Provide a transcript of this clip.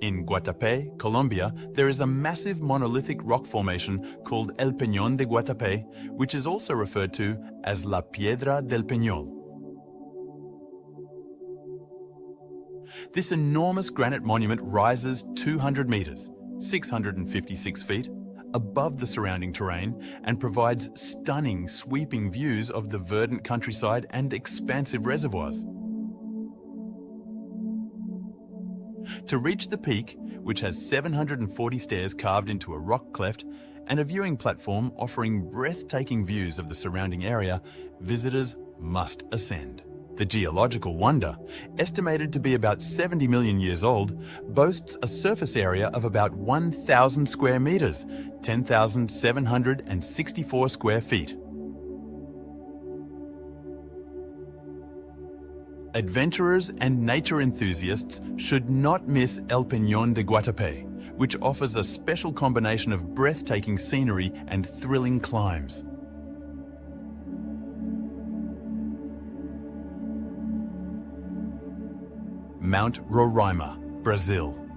In Guatapé, Colombia, there is a massive monolithic rock formation called El Peñón de Guatapé, which is also referred to as La Piedra del Peñol. This enormous granite monument rises 200 meters, 656 feet, above the surrounding terrain and provides stunning, sweeping views of the verdant countryside and expansive reservoirs. To reach the peak, which has 740 stairs carved into a rock cleft and a viewing platform offering breathtaking views of the surrounding area, visitors must ascend. The geological wonder, estimated to be about 70 million years old, boasts a surface area of about 1,000 square meters, 10,764 square feet. Adventurers and nature enthusiasts should not miss El Peñón de Guatapé, which offers a special combination of breathtaking scenery and thrilling climbs. Mount Roraima, Brazil.